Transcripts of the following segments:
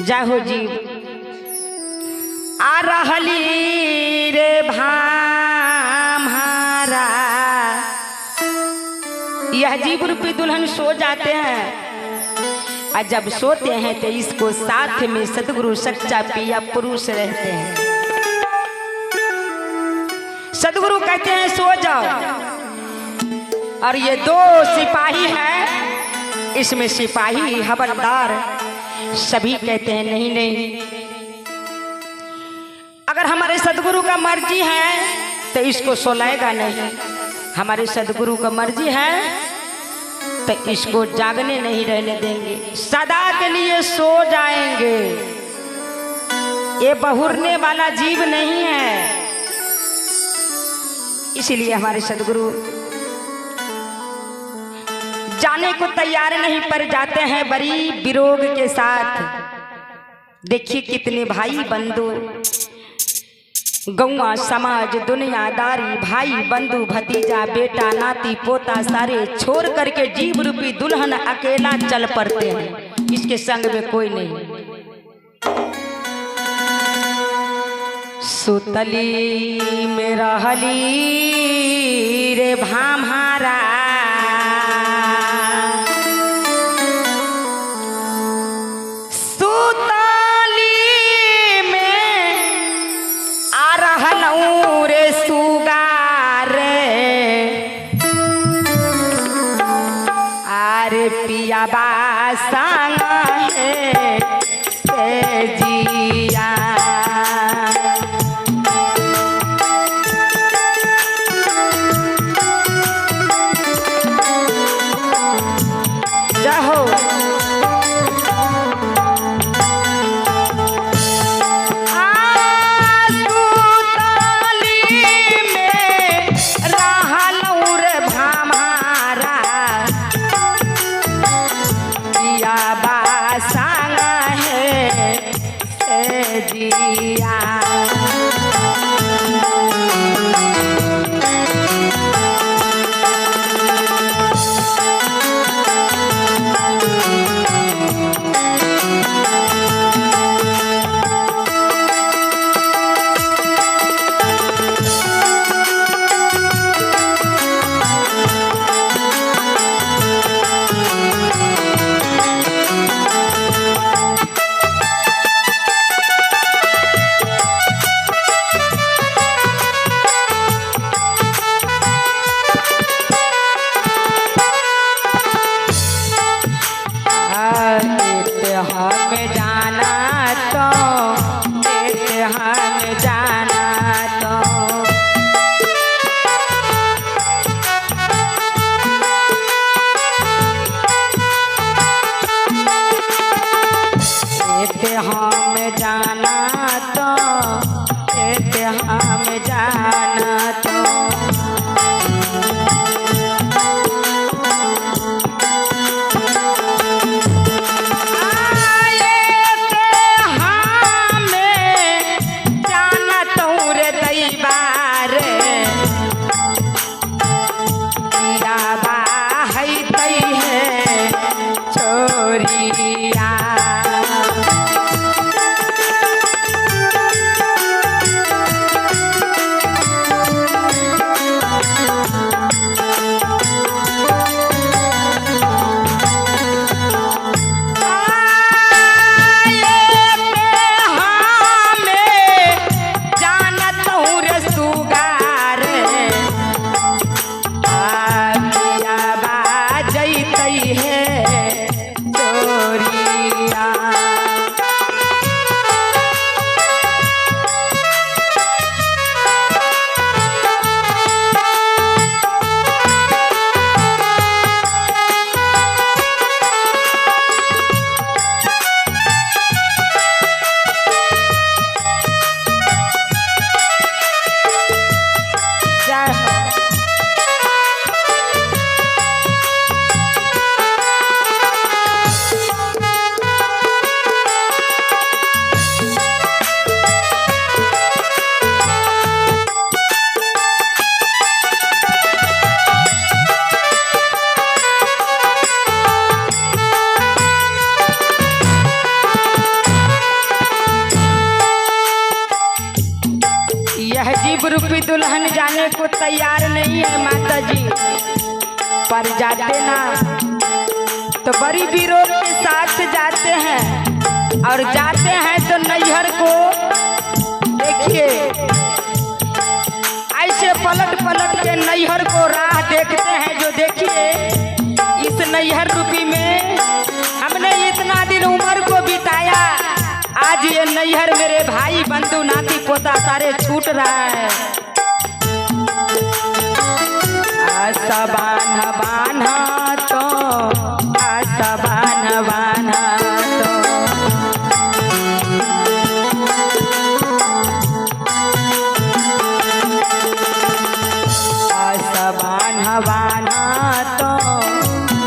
जाहो जीव आ रहली रे भामारा। यह जीव रूपी दुल्हन सो जाते हैं और जब सोते हैं तो इसको साथ में सतगुरु सच्चा पिया पुरुष रहते हैं। सतगुरु कहते हैं सो जाओ, और ये दो सिपाही हैं, इसमें सिपाही हवलदार सभी कहते हैं नहीं नहीं, अगर हमारे सदगुरु का मर्जी है तो इसको सोलाएगा नहीं, हमारे सदगुरु का मर्जी है तो इसको जागने नहीं रहने देंगे, सदा के लिए सो जाएंगे। ये बहुरने वाला जीव नहीं है, इसीलिए हमारे सदगुरु जाने को तैयार नहीं पर जाते हैं बड़ी विरोग के साथ। देखिए कितने भाई बंधु, गौवा समाज दुनियादारी, भाई बंधु भतीजा बेटा नाती पोता सारे छोड़ करके जीव रूपी दुल्हन अकेला चल पड़ते हैं, इसके संग में कोई नहीं। सुतली में रहली रे भामारा, पिया बासंग है से जिया। जाहो है चोरी दुल्हन जाने को तैयार नहीं है माता जी, पर जाते ना तो बड़ी वीरों के साथ जाते हैं। और जाते हैं तो नैहर को देखिए ऐसे पलट पलट के नैहर को राह देखते हैं। जो देखिए इस नैहर रूपी में हमने इतना दिन उम्र को बिताया, आज ये नैहर मेरे भाई बंधु नाती पोता सारे छूट रहा है। आशा बान्हा बान्हा तो आशा बान्हा बान्हा तो आशा बान्हा बान्हा तो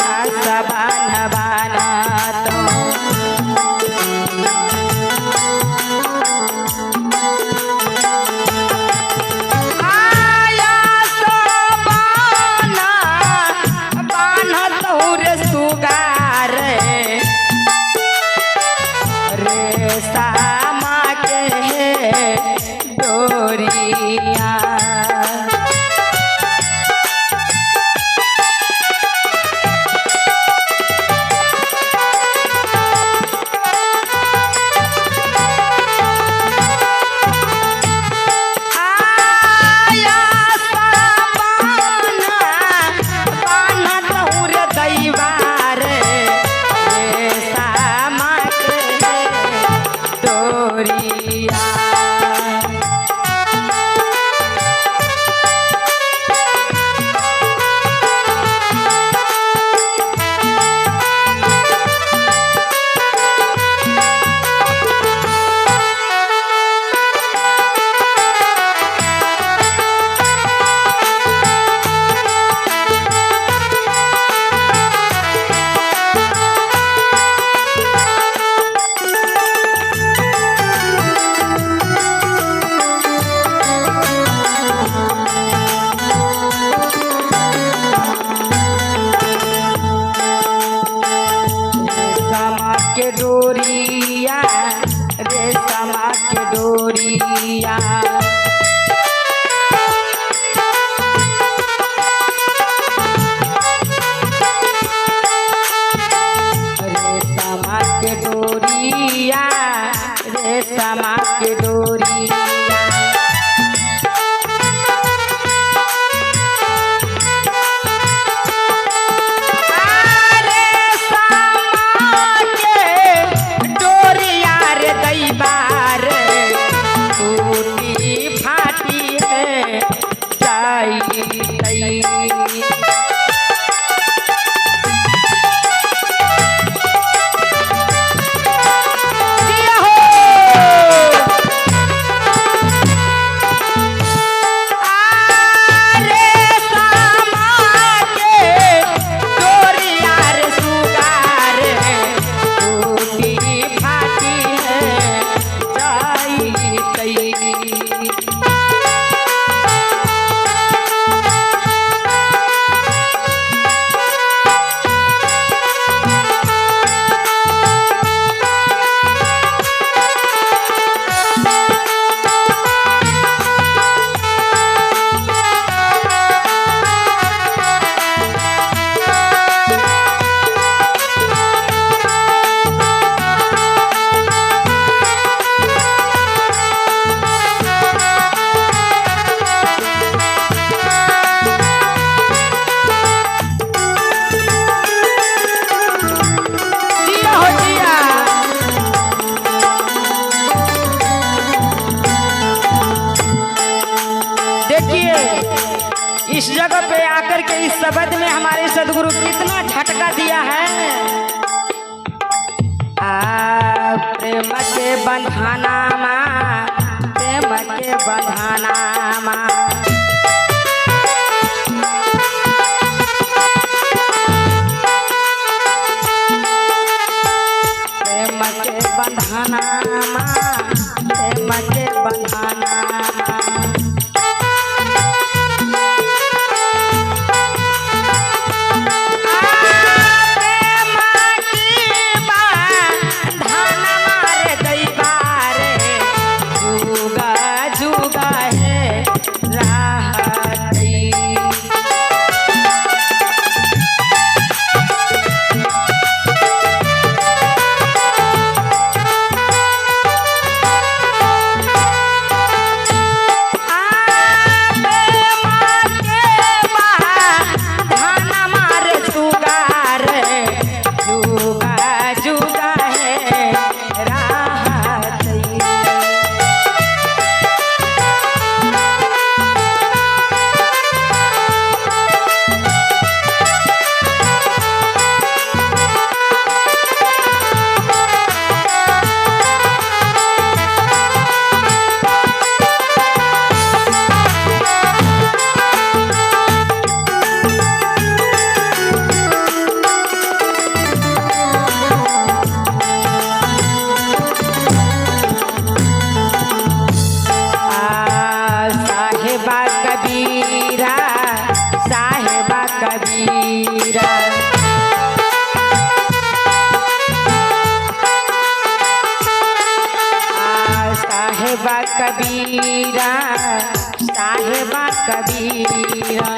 आशा बान्हा बान्हा तो डोरिया रेशमा के डोरिया रेशमा के डोरिया रेशमा के डोरिया इस जगह पे आकर के इस शब्द में हमारे सदगुरु कितना झटका दिया है। प्रेम के बंधाना प्रेम के बंधाना प्रेम के बंधाना प्रेम के बंधाना जुगा जुगा है कबीरा। साहेबा कबीरा साहेबा कबीरा।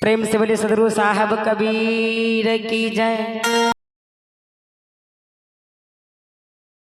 प्रेम से बोले सदगुरु साहब कबीर की जय।